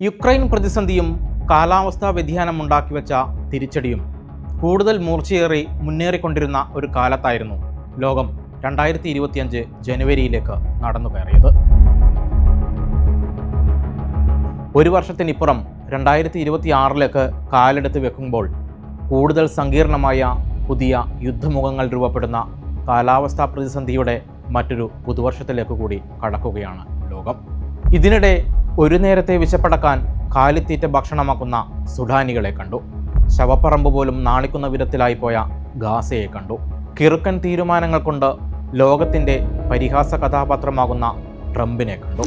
Ukraine പ്രതിസന്ധിയും കാലാവസ്ഥാ വ്യതിയാനം ഉണ്ടാക്കിവെച്ച തിരിച്ചടിയും കൂടുതൽ മൂർച്ചയേറി മുന്നേറിക്കൊണ്ടിരുന്ന ഒരു കാലത്തായിരുന്നു ലോകം 2025 ജനുവരിയിലേക്ക് നടന്നു കയറിയത്. ഒരു വർഷത്തിനിപ്പുറം 2026ലേക്ക് കാലെടുത്ത് വെക്കുമ്പോൾ കൂടുതൽ സങ്കീർണമായ പുതിയ യുദ്ധമുഖങ്ങൾ രൂപപ്പെടുന്ന കാലാവസ്ഥാ പ്രതിസന്ധിയുടെ മറ്റൊരു പുതുവർഷത്തിലേക്ക് കൂടി കടക്കുകയാണ് ലോകം. ഇതിനിടെ ഒരു നേരത്തെ വിശപ്പടക്കാൻ കാലിത്തീറ്റ ഭക്ഷണമാക്കുന്ന സുഡാനികളെ കണ്ടു. ശവപ്പറമ്പ് പോലും നാണിക്കുന്ന വിധത്തിലായിപ്പോയ ഗാസയെ കണ്ടു. കിറുക്കൻ തീരുമാനങ്ങൾ കൊണ്ട് ലോകത്തിൻ്റെ പരിഹാസ കഥാപാത്രമാകുന്ന ട്രംപിനെ കണ്ടു.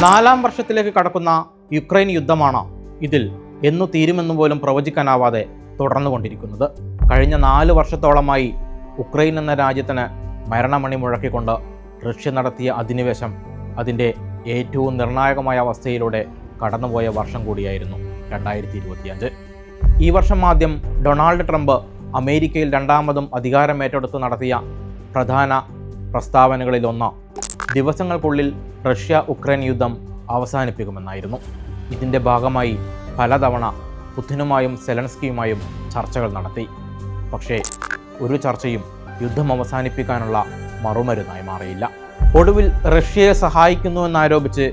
നാലാം വർഷത്തിലേക്ക് കടക്കുന്ന യുക്രൈൻ യുദ്ധമാണ് ഇതിൽ എന്നു തീരുമെന്നു പോലും പ്രവചിക്കാനാവാതെ തുടർന്നുകൊണ്ടിരിക്കുന്നത്. കഴിഞ്ഞ 4 വർഷത്തോളമായി ഉക്രൈൻ എന്ന രാജ്യത്തിന് മരണമണി മുഴക്കിക്കൊണ്ട് റഷ്യ നടത്തിയ അധിനിവേശം അതിൻ്റെ ഏറ്റവും നിർണായകമായ അവസ്ഥയിലൂടെ കടന്നുപോയ വർഷം കൂടിയായിരുന്നു 2025. ഈ വർഷം ആദ്യം ഡൊണാൾഡ് ട്രംപ് അമേരിക്കയിൽ രണ്ടാമതും അധികാരമേറ്റെടുത്ത് നടത്തിയ പ്രധാന പ്രസ്താവനകളിലൊന്ന് ദിവസങ്ങൾക്കുള്ളിൽ റഷ്യ ഉക്രൈൻ യുദ്ധം അവസാനിപ്പിക്കുമെന്നായിരുന്നു. ഇതിൻ്റെ ഭാഗമായി പലതവണ പുതിനുമായും സെലൻസ്കിയുമായും ചർച്ചകൾ നടത്തി. പക്ഷേ ഒരു ചർച്ചയും യുദ്ധം അവസാനിപ്പിക്കാനുള്ള മറുമരുന്നായി മാറിയില്ല. ഒടുവിൽ റഷ്യയെ സഹായിക്കുന്നുവെന്നാരോപിച്ച്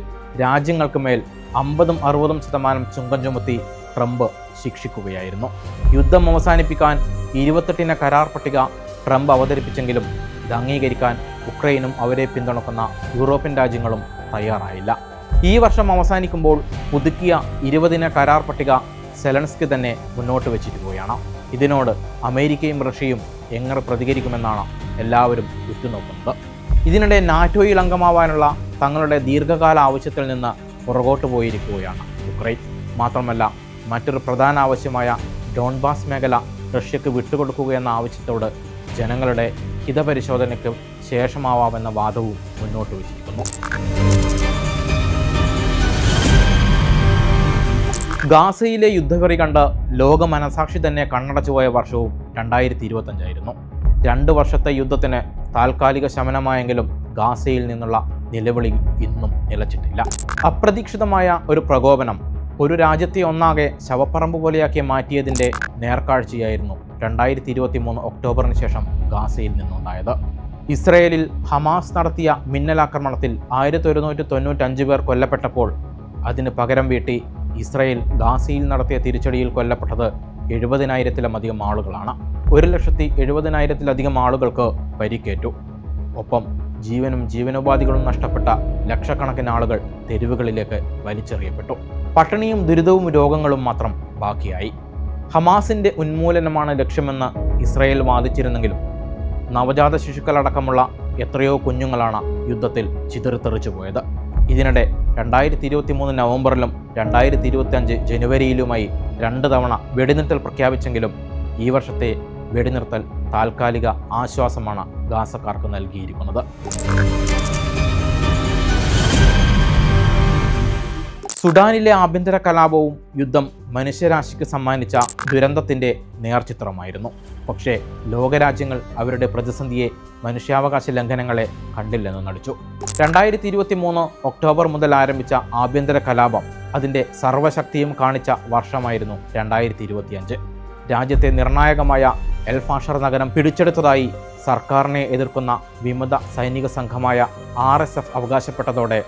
രാജ്യങ്ങൾക്ക് മേൽ 50-60% ചുങ്കം ചുമത്തി ട്രംപ് ശിക്ഷിക്കുകയായിരുന്നു. യുദ്ധം അവസാനിപ്പിക്കാൻ 28 കരാർ പട്ടിക ട്രംപ് അവതരിപ്പിച്ചെങ്കിലും ഇത് അംഗീകരിക്കാൻ ഉക്രൈനും അവരെ പിന്തുണക്കുന്ന യൂറോപ്യൻ രാജ്യങ്ങളും തയ്യാറായില്ല. ഈ വർഷം അവസാനിക്കുമ്പോൾ പുതുക്കിയ 20 കരാർ പട്ടിക സെലൻസ്കി തന്നെ മുന്നോട്ട് വച്ചിരിക്കുകയാണ്. ഇതിനോട് അമേരിക്കയും റഷ്യയും എങ്ങനെ പ്രതികരിക്കുമെന്നാണ് എല്ലാവരും ഉറ്റുനോക്കുന്നത്. ഇതിനിടെ നാറ്റോയിൽ അംഗമാവാനുള്ള തങ്ങളുടെ ദീർഘകാല ആവശ്യത്തിൽ നിന്ന് പുറകോട്ട് പോയിരിക്കുകയാണ് ഉക്രൈൻ. മാത്രമല്ല മറ്റൊരു പ്രധാന ആവശ്യമായ ഡോൺബാസ് മേഖല റഷ്യക്ക് വിട്ടുകൊടുക്കുകയെന്ന ആവശ്യത്തോട് ജനങ്ങളുടെ ഹിതപരിശോധനയ്ക്ക് ശേഷമാവാമെന്ന വാദവും മുന്നോട്ട് വച്ചിരിക്കുന്നു. ഗാസയിലെ യുദ്ധവെറി കണ്ട് ലോക മനസാക്ഷി തന്നെ കണ്ണടച്ചുപോയ വർഷവും 2025 ആയിരുന്നു. 2 വർഷത്തെ യുദ്ധത്തിന് താൽക്കാലിക ശമനമായെങ്കിലും ഗാസയിൽ നിന്നുള്ള നിലവിളി ഇന്നും നിലച്ചിട്ടില്ല. അപ്രതീക്ഷിതമായ ഒരു പ്രകോപനം ഒരു രാജ്യത്തെ ഒന്നാകെ ശവപ്പറമ്പ് പോലെയാക്കി മാറ്റിയതിൻ്റെ നേർക്കാഴ്ചയായിരുന്നു 2023 ഒക്ടോബറിന് ശേഷം ഗാസയിൽ നിന്നുണ്ടായത്. ഇസ്രയേലിൽ ഹമാസ് നടത്തിയ മിന്നലാക്രമണത്തിൽ 1195 പേർ കൊല്ലപ്പെട്ടപ്പോൾ അതിന് പകരം വീട്ടി ഇസ്രയേൽ ഗാസയിൽ നടത്തിയ തിരിച്ചടിയിൽ കൊല്ലപ്പെട്ടത് 70,000-ലധികം ആളുകളാണ്. 1,70,000-ലധികം ആളുകൾക്ക് പരിക്കേറ്റു. ഒപ്പം ജീവനും ജീവനോപാധികളും നഷ്ടപ്പെട്ട ലക്ഷക്കണക്കിന് ആളുകൾ തെരുവുകളിലേക്ക് വലിച്ചെറിയപ്പെട്ടു. പട്ടിണിയും ദുരിതവും രോഗങ്ങളും മാത്രം ബാക്കിയായി. ഹമാസിൻ്റെ ഉന്മൂലനമാണ് ലക്ഷ്യമെന്ന് ഇസ്രയേൽ വാദിച്ചിരുന്നെങ്കിലും നവജാത ശിശുക്കളടക്കമുള്ള എത്രയോ കുഞ്ഞുങ്ങളാണ് യുദ്ധത്തിൽ ചിതറിത്തെറിച്ചു പോയത്. ഇതിനിടെ 2023 നവംബറിലും 2025 ജനുവരിയിലുമായി 2 തവണ വെടിനിർത്തൽ പ്രഖ്യാപിച്ചെങ്കിലും ഈ വർഷത്തെ വെടിനിർത്തൽ താൽക്കാലിക ആശ്വാസമാണ് ഗാസക്കാർക്ക് നൽകിയിരിക്കുന്നത്. സുഡാനിലെ ആഭ്യന്തര കലാപവും യുദ്ധം മനുഷ്യരാശിക്ക് സമ്മാനിച്ച ദുരന്തത്തിൻ്റെ നേർചിത്രമായിരുന്നു. പക്ഷേ ലോകരാജ്യങ്ങൾ അവരുടെ പ്രതിസന്ധിയെ മനുഷ്യാവകാശ ലംഘനങ്ങളെ കണ്ടില്ലെന്ന് നടിച്ചു. 2023 ഒക്ടോബർ മുതൽ ആരംഭിച്ച ആഭ്യന്തര കലാപം അതിൻ്റെ സർവ്വശക്തിയും കാണിച്ച വർഷമായിരുന്നു 2025. രാജ്യത്തെ നിർണായകമായ എൽ ഫാഷർ നഗരം പിടിച്ചെടുത്തതായി സർക്കാരിനെ എതിർക്കുന്ന വിമത സൈനിക സംഘമായ RSF അവകാശപ്പെട്ടതോടെ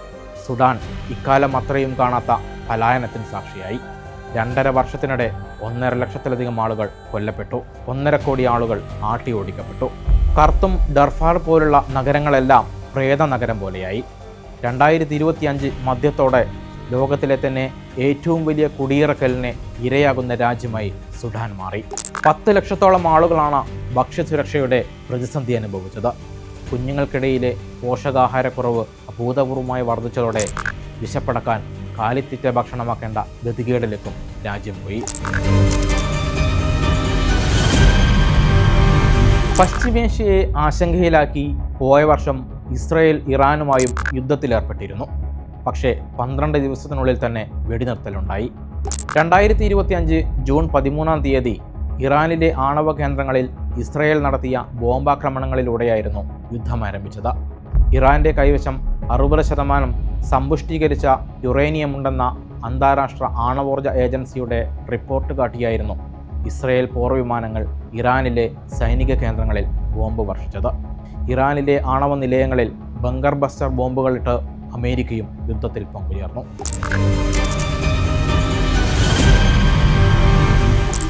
സുഡാൻ ഇക്കാലം അത്രയും കാണാത്ത പലായനത്തിന് സാക്ഷിയായി. 2.5 വർഷത്തിനിടെ 1.5 ലക്ഷത്തിലധികം ആളുകൾ കൊല്ലപ്പെട്ടു. 1.5 കോടി ആളുകൾ ആട്ടിയോടിക്കപ്പെട്ടു. കർത്തും ഡർഫാർ പോലുള്ള നഗരങ്ങളെല്ലാം പ്രേത നഗരം പോലെയായി. 2025 മധ്യത്തോടെ ലോകത്തിലെ തന്നെ ഏറ്റവും വലിയ കുടിയിറക്കലിന് ഇരയാകുന്ന രാജ്യമായി സുഡാൻ മാറി. 10 ലക്ഷത്തോളം ആളുകളാണ് ഭക്ഷ്യസുരക്ഷയുടെ പ്രതിസന്ധി അനുഭവിച്ചത്. കുഞ്ഞുങ്ങൾക്കിടയിലെ പോഷകാഹാരക്കുറവ് അഭൂതപൂർവമായി വർദ്ധിച്ചതോടെ വിശപ്പടക്കാൻ കാലിത്തീറ്റ ഭക്ഷണമാക്കേണ്ട ഗതികേടിലേക്കും രാജ്യം പോയി. പശ്ചിമേഷ്യയെ ആശങ്കയിലാക്കി പോയ വർഷം ഇസ്രയേൽ ഇറാനുമായും യുദ്ധത്തിലേർപ്പെട്ടിരുന്നു. പക്ഷേ 12 ദിവസത്തിനുള്ളിൽ തന്നെ വെടിനിർത്തലുണ്ടായി. 2025 ജൂൺ 13 ഇറാനിലെ ആണവ കേന്ദ്രങ്ങളിൽ ഇസ്രയേൽ നടത്തിയ ബോംബാക്രമണങ്ങളിലൂടെയായിരുന്നു യുദ്ധം ആരംഭിച്ചത്. ഇറാന്റെ കൈവശം 60% സമ്പുഷ്ടീകരിച്ച യുറേനിയം ഉണ്ടെന്ന അന്താരാഷ്ട്ര ആണവോർജ ഏജൻസിയുടെ റിപ്പോർട്ട് കാട്ടിയായിരുന്നു ഇസ്രയേൽ പോർവിമാനങ്ങൾ ഇറാനിലെ സൈനിക കേന്ദ്രങ്ങളിൽ ബോംബ് വർഷിച്ചത്. ഇറാനിലെ ആണവ നിലയങ്ങളിൽ ബങ്കർ ബസ്റ്റർ ബോംബുകളിട്ട് അമേരിക്കയും യുദ്ധത്തിൽ പങ്കുചേർന്നു.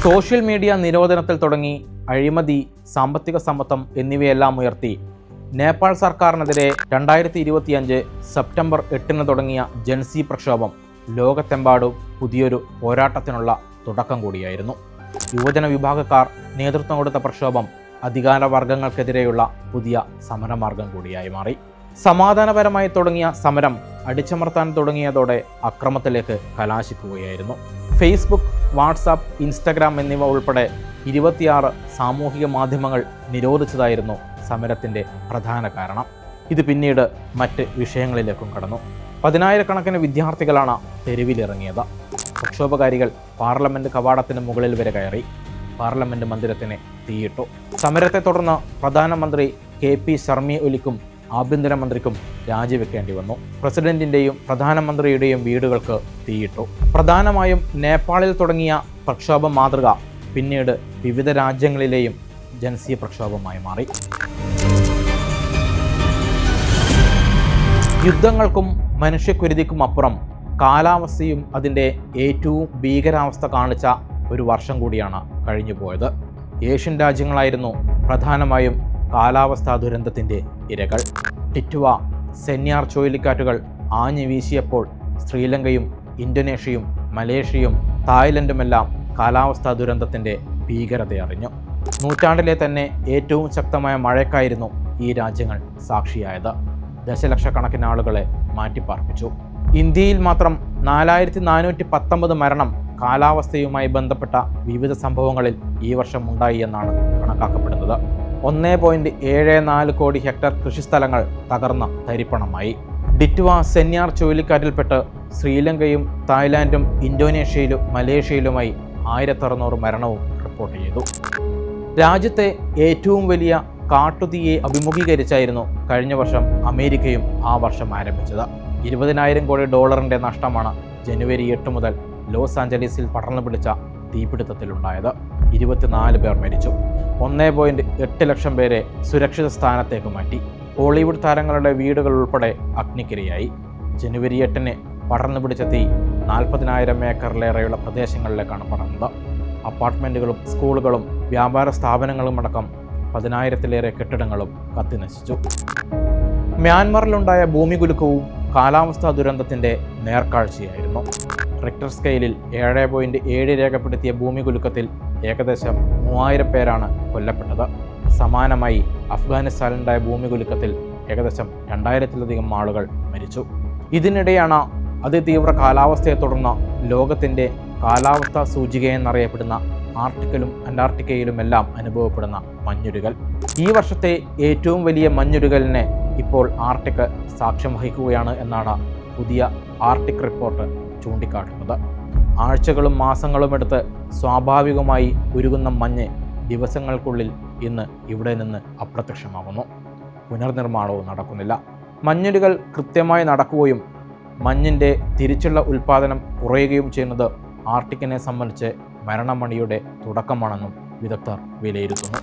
സോഷ്യൽ മീഡിയ നിരോധനത്തിൽ തുടങ്ങി അഴിമതി, സാമ്പത്തിക സമ്മർദ്ദം എന്നിവയെല്ലാം ഉയർത്തി നേപ്പാൾ സർക്കാരിനെതിരെ 2025 സെപ്റ്റംബർ 8 തുടങ്ങിയ ജൻസി പ്രക്ഷോഭം ലോകത്തെമ്പാടും പുതിയൊരു പോരാട്ടത്തിനുള്ള തുടക്കം കൂടിയായിരുന്നു. യുവജന വിഭാഗക്കാർ നേതൃത്വം കൊടുത്ത പ്രക്ഷോഭം അധികാരവർഗങ്ങൾക്കെതിരെയുള്ള പുതിയ സമരമാർഗം കൂടിയായി മാറി. സമാധാനപരമായി തുടങ്ങിയ സമരം അടിച്ചമർത്താൻ തുടങ്ങിയതോടെ അക്രമത്തിലേക്ക് കലാശിക്കുകയായിരുന്നു. ഫേസ്ബുക്ക്, വാട്സാപ്പ്, ഇൻസ്റ്റഗ്രാം എന്നിവ ഉൾപ്പെടെ 26 സാമൂഹിക മാധ്യമങ്ങൾ നിരോധിച്ചതായിരുന്നു സമരത്തിൻ്റെ പ്രധാന കാരണം. ഇത് പിന്നീട് മറ്റ് വിഷയങ്ങളിലേക്കും കടന്നു. 10,000-കണക്കിന് വിദ്യാർത്ഥികളാണ് തെരുവിലിറങ്ങിയത്. പ്രക്ഷോഭകാരികൾ പാർലമെൻറ്റ് കവാടത്തിന് മുകളിൽ വരെ കയറി. പാർലമെൻറ്റ് മന്ദിരത്തിന് തീയിട്ടു. സമരത്തെ തുടർന്ന് പ്രധാനമന്ത്രി KP ശർമ്മി ഒലിക്കും ആഭ്യന്തരമന്ത്രിക്കും രാജിവെക്കേണ്ടി വന്നു. പ്രസിഡന്റിൻ്റെയും പ്രധാനമന്ത്രിയുടെയും വീടുകൾക്ക് തീയിട്ടു. പ്രധാനമായും നേപ്പാളിൽ തുടങ്ങിയ പ്രക്ഷോഭ മാതൃക പിന്നീട് വിവിധ രാജ്യങ്ങളിലെയും ജൻസി പ്രക്ഷോഭമായി മാറി. യുദ്ധങ്ങൾക്കും മനുഷ്യക്കുരുതിക്കും അപ്പുറം കാലാവസ്ഥയും അതിൻ്റെ ഏറ്റവും ഭീകരാവസ്ഥ കാണിച്ച ഒരു വർഷം കൂടിയാണ് കഴിഞ്ഞുപോയത്. ഏഷ്യൻ രാജ്യങ്ങളായിരുന്നു പ്രധാനമായും കാലാവസ്ഥാ ദുരന്തത്തിൻ്റെ ഇരകൾ. ടിറ്റ്വ, സെന്യാർ ചുഴലിക്കാറ്റുകൾ ആഞ്ഞു വീശിയപ്പോൾ ശ്രീലങ്കയും ഇന്തോനേഷ്യയും മലേഷ്യയും തായ്ലൻഡുമെല്ലാം കാലാവസ്ഥാ ദുരന്തത്തിൻ്റെ ഭീകരതയറിഞ്ഞു. നൂറ്റാണ്ടിലെ തന്നെ ഏറ്റവും ശക്തമായ മഴയ്ക്കായിരുന്നു ഈ രാജ്യങ്ങൾ സാക്ഷിയായത്. ദശലക്ഷക്കണക്കിന് ആളുകളെ മാറ്റിപ്പാർപ്പിച്ചു. ഇന്ത്യയിൽ മാത്രം 4419 മരണം കാലാവസ്ഥയുമായി ബന്ധപ്പെട്ട വിവിധ സംഭവങ്ങളിൽ ഈ വർഷം ഉണ്ടായി എന്നാണ് കണക്കാക്കപ്പെടുന്നത്. 1.74 കോടി ഹെക്ടർ കൃഷിസ്ഥലങ്ങൾ തകർന്ന തരിപ്പണമായി. ടിറ്റ്വ, സെന്യാർ ചുഴലിക്കാറ്റിൽപ്പെട്ട് ശ്രീലങ്കയും തായ്ലാൻഡും ഇന്തോനേഷ്യയിലും മലേഷ്യയിലുമായി 1600 മരണവും റിപ്പോർട്ട് ചെയ്തു. രാജ്യത്തെ ഏറ്റവും വലിയ കാട്ടുതീയെ അഭിമുഖീകരിച്ചായിരുന്നു കഴിഞ്ഞ വർഷം അമേരിക്കയും ആ വർഷം ആരംഭിച്ചത്. 20,000 കോടി ഡോളറിൻ്റെ നഷ്ടമാണ് ജനുവരി 8 മുതൽ ലോസ് ആഞ്ചലീസിൽ പടർന്നു പിടിച്ച തീപിടുത്തത്തിലുണ്ടായത്. 24 പേർ മരിച്ചു. 1.8 ലക്ഷം പേരെ സുരക്ഷിത സ്ഥാനത്തേക്ക് മാറ്റി. ഹോളിവുഡ് താരങ്ങളുടെ വീടുകൾ ഉൾപ്പെടെ അഗ്നിക്കിരയായി. ജനുവരി 8 പടർന്നു പിടിച്ച തീ 40,000 ഏക്കറിലേറെയുള്ള പ്രദേശങ്ങളിലേക്കാണ് പടർന്നത്. അപ്പാർട്ട്മെൻറ്റുകളും സ്കൂളുകളും വ്യാപാര സ്ഥാപനങ്ങളും അടക്കം 10,000-ലേറെ കെട്ടിടങ്ങളും കത്തിനശിച്ചു. മ്യാൻമറിലുണ്ടായ ഭൂമികുലുക്കവും കാലാവസ്ഥാ ദുരന്തത്തിൻ്റെ നേർക്കാഴ്ചയായിരുന്നു. റിക്ടർ സ്കെയിലിൽ 7.7 രേഖപ്പെടുത്തിയ ഭൂമികുലുക്കത്തിൽ ഏകദേശം 3000 പേരാണ് കൊല്ലപ്പെട്ടത്. സമാനമായി അഫ്ഗാനിസ്ഥാനിലുണ്ടായ ഭൂമികുലുക്കത്തിൽ ഏകദേശം 2000-ലധികം ആളുകൾ മരിച്ചു. ഇതിനിടെയാണ് അതിതീവ്ര കാലാവസ്ഥയെ തുടർന്ന് ലോകത്തിൻ്റെ കാലാവസ്ഥാ സൂചികയെന്നറിയപ്പെടുന്ന ആർട്ടിക്കലും അന്റാർട്ടിക്കയിലുമെല്ലാം അനുഭവപ്പെടുന്ന മഞ്ഞുരുകൽ. ഈ വർഷത്തെ ഏറ്റവും വലിയ മഞ്ഞുരുകലിനെ ഇപ്പോൾ ആർട്ടിക് സാക്ഷ്യം വഹിക്കുകയാണ് എന്നാണ് പുതിയ ആർട്ടിക് റിപ്പോർട്ട് ചൂണ്ടിക്കാട്ടുന്നത്. ആഴ്ചകളും മാസങ്ങളും എടുത്ത് സ്വാഭാവികമായി ഉരുകുന്ന മഞ്ഞ് ദിവസങ്ങൾക്കുള്ളിൽ ഇന്ന് ഇവിടെ നിന്ന് അപ്രത്യക്ഷമാകുന്നു. പുനർനിർമ്മാണവും നടക്കുന്നില്ല. മഞ്ഞുരുകൽ കൃത്യമായി നടക്കുകയും മഞ്ഞിൻ്റെ തിരിച്ചുള്ള ഉൽപ്പാദനം കുറയുകയും ചെയ്യുന്നത് ആർട്ടിക്കിനെ സംബന്ധിച്ച് മരണമണിയുടെ തുടക്കമാണെന്നും വിദഗ്ധർ വിലയിരുത്തുന്നു.